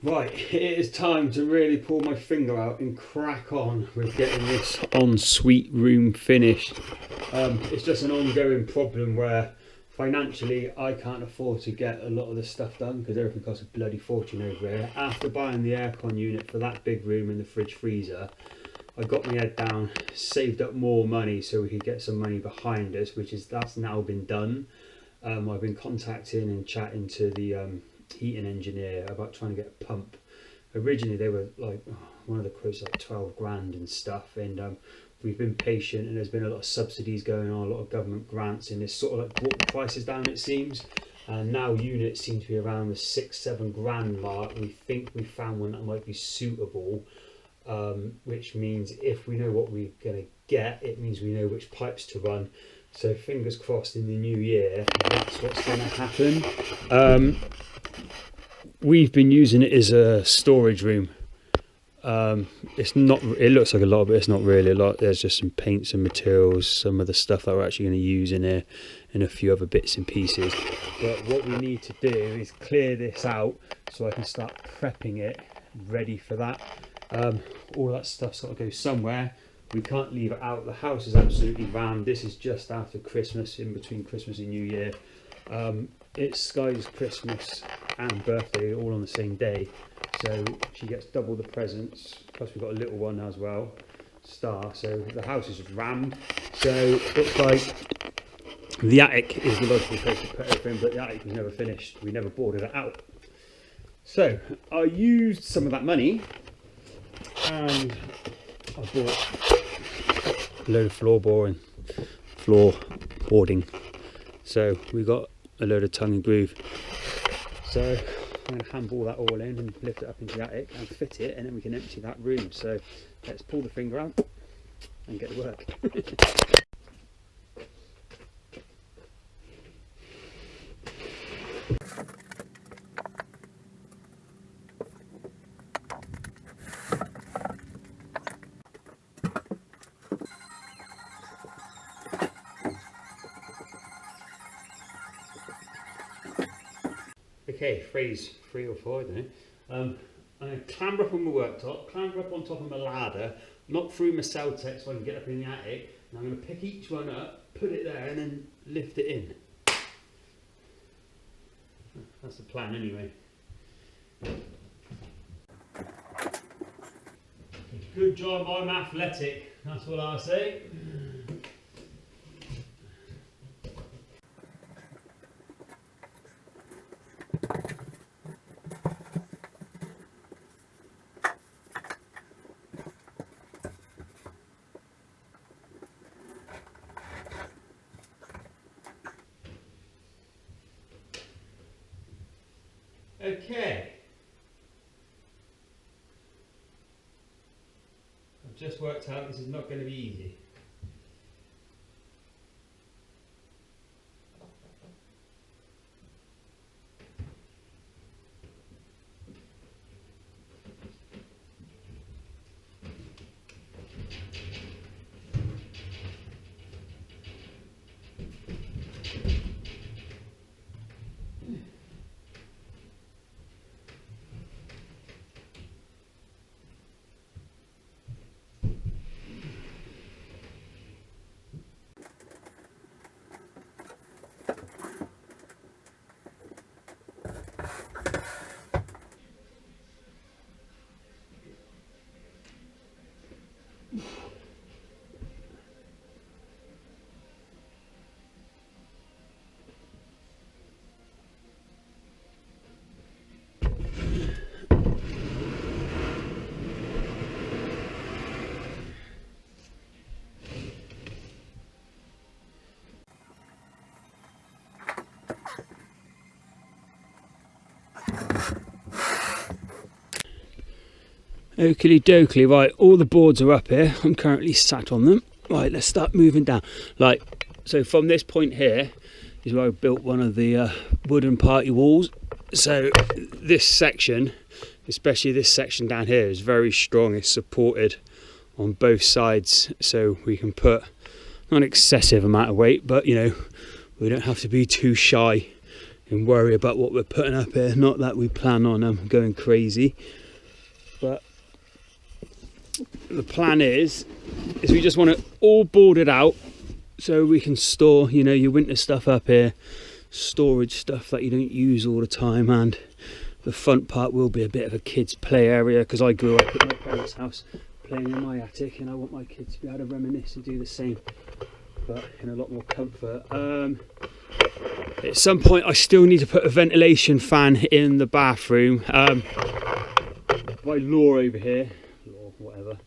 Right, it is time to really pull my finger out and crack on with getting this ensuite room finished. It's just an ongoing problem where financially I can't afford to get a lot of the stuff done because everything costs a bloody fortune over here. After buying the aircon unit for that big room and the fridge freezer, I got my head down, saved up more money so we could get some money behind us, that's now been done. I've been contacting and chatting to the heating engineer about trying to get a pump. Originally they were like, one of the quotes like 12 grand and stuff, and we've been patient and there's been a lot of subsidies going on, a lot of government grants, and it's sort of like brought the prices down, it seems. And now units seem to be around the 6-7 grand mark. We think we found one that might be suitable, which means if we know what we're going to get, it means we know which pipes to run. So fingers crossed in the new year that's what's going to happen. We've been using it as a storage room. It's not, it looks like a lot, but it's not really a lot. There's just some paints and materials, some of the stuff that we're actually going to use in here, and a few other bits and pieces. But what we need to do is clear this out so I can start prepping it ready for that. All that stuff's got to go somewhere. We can't leave it out. The house is absolutely rammed. This is just after Christmas, in between Christmas and New Year. It's Sky's Christmas and birthday all on the same day, so she gets double the presents, plus we've got a little one as well, Star. So the house is rammed, so it's like the attic is the logical place to put everything, but the attic was never finished. We never boarded it out. So I used some of that money and I bought a load of floor boarding. So we got a load of tongue and groove. So I'm going to handball that all in and lift it up into the attic and fit it, and then we can empty that room. So let's pull the finger out and get to work. Okay, phrase 3 or 4, I don't know. I'm going to clamber up on my worktop, clamber up on top of my ladder, knock through my Celtec so I can get up in the attic, and I'm going to pick each one up, put it there, and then lift it in. That's the plan anyway. Good job, I'm athletic, that's what I'll say. Okay, I've just worked out this is not going to be easy. Oakley dokley, right, all the boards are up here. I'm currently sat on them. Right, let's start moving down. Like, so from this point here is where I built one of the wooden party walls. So this section, especially this section down here, is very strong. It's supported on both sides, so we can put not an excessive amount of weight, but you know, we don't have to be too shy and worry about what we're putting up here. Not that we plan on going crazy, but the plan is we just want it all boarded out so we can store, you know, your winter stuff up here, storage stuff that you don't use all the time. And the front part will be a bit of a kids play area, because I grew up at my parents' house playing in my attic, and I want my kids to be able to reminisce and do the same, but in a lot more comfort. At some point I still need to put a ventilation fan in the bathroom. My law over here, whatever,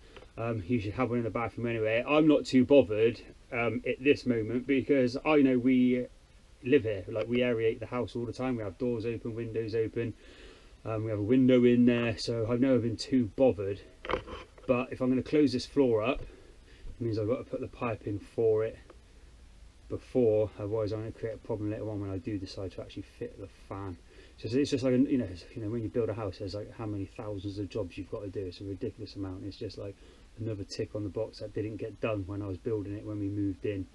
you should have one in the bathroom anyway. I'm not too bothered at this moment, because I know we live here, like we aerate the house all the time. We have doors open, windows open, we have a window in there, so I've never been too bothered. But if I'm going to close this floor up, it means I've got to put the pipe in for it before, otherwise I'm going to create a problem later on when I do decide to actually fit the fan. So it's just like, you know, when you build a house, there's like how many thousands of jobs you've got to do. It's a ridiculous amount. It's just like another tick on the box that didn't get done when I was building it, when we moved in.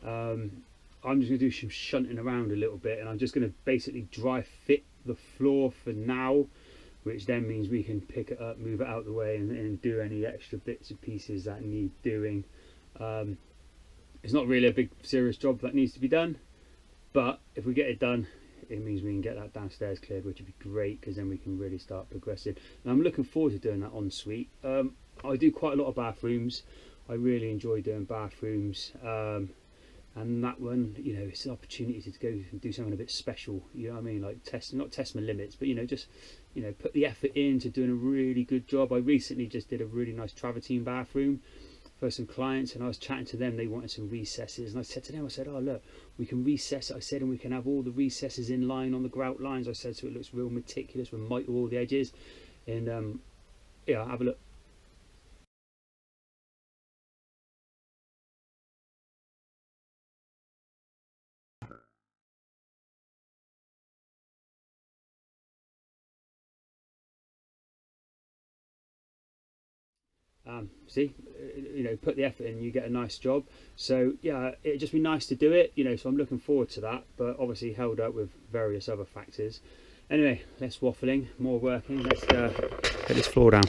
I'm just going to do some shunting around a little bit, and I'm just going to basically dry fit the floor for now, which then means we can pick it up, move it out the way, and do any extra bits and pieces that need doing. It's not really a big serious job that needs to be done, but if we get it done, it means we can get that downstairs cleared, which would be great, because then we can really start progressing. And I'm looking forward to doing that ensuite. I do quite a lot of bathrooms. I really enjoy doing bathrooms, and that one, you know, it's an opportunity to go and do something a bit special, you know what I mean, like not test my limits, but, you know, just, you know, put the effort into doing a really good job. I recently just did a really nice travertine bathroom for some clients, and I was chatting to them. They wanted some recesses, and I said to them, I said, oh look, we can recess it, I said, and we can have all the recesses in line on the grout lines, I said, so it looks real meticulous. We mitre all the edges, and yeah, have a look. See, you know, put the effort in, you get a nice job. So yeah, it'd just be nice to do it, you know, so I'm looking forward to that, but obviously held up with various other factors. Anyway, less waffling, more working. Let's get this floor down.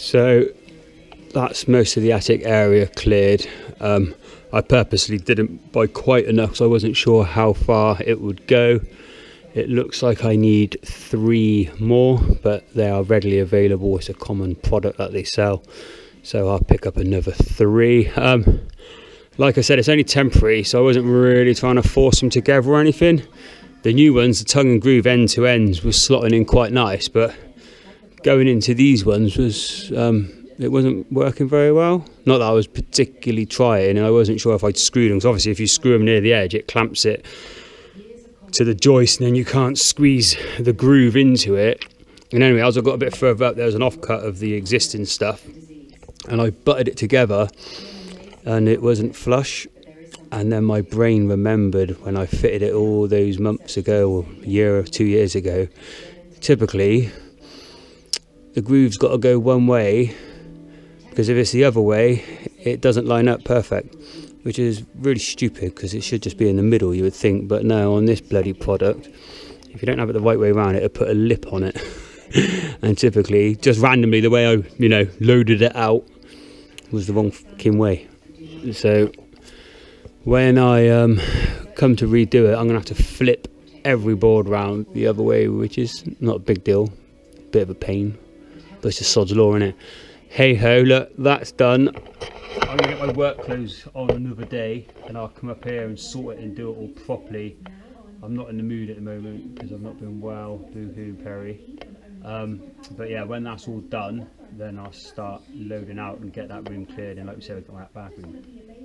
So that's most of the attic area cleared. I purposely didn't buy quite enough because I wasn't sure how far it would go. It looks like I need 3 more, but they are readily available. It's a common product that they sell, so I'll pick up another 3. Like I said, it's only temporary, so I wasn't really trying to force them together or anything. The new ones, the tongue and groove end to end, was slotting in quite nice, but going into these ones was it wasn't working very well. Not that I was particularly trying, and I wasn't sure if I'd screwed them, because obviously if you screw them near the edge, it clamps it to the joist, and then you can't squeeze the groove into it. And anyway, as I got a bit further up, there was an offcut of the existing stuff, and I butted it together, and it wasn't flush. And then my brain remembered when I fitted it all those months ago, or a year or 2 years ago, typically the groove's got to go one way, because if it's the other way, it doesn't line up perfect, which is really stupid because it should just be in the middle, you would think. But no, on this bloody product, if you don't have it the right way around, it'll put a lip on it. And typically, just randomly, the way I, loaded it out was the wrong fucking way. So when I come to redo it, I'm gonna have to flip every board round the other way, which is not a big deal, bit of a pain, but it's just sod's law, innit? Hey ho, look, that's done. I'm gonna get my work clothes on another day, and I'll come up here and sort it and do it all properly. I'm not in the mood at the moment because I've not been well, boo-hoo Perry. But yeah, when that's all done, then I'll start loading out and get that room cleared, and like we said, we've got that bathroom.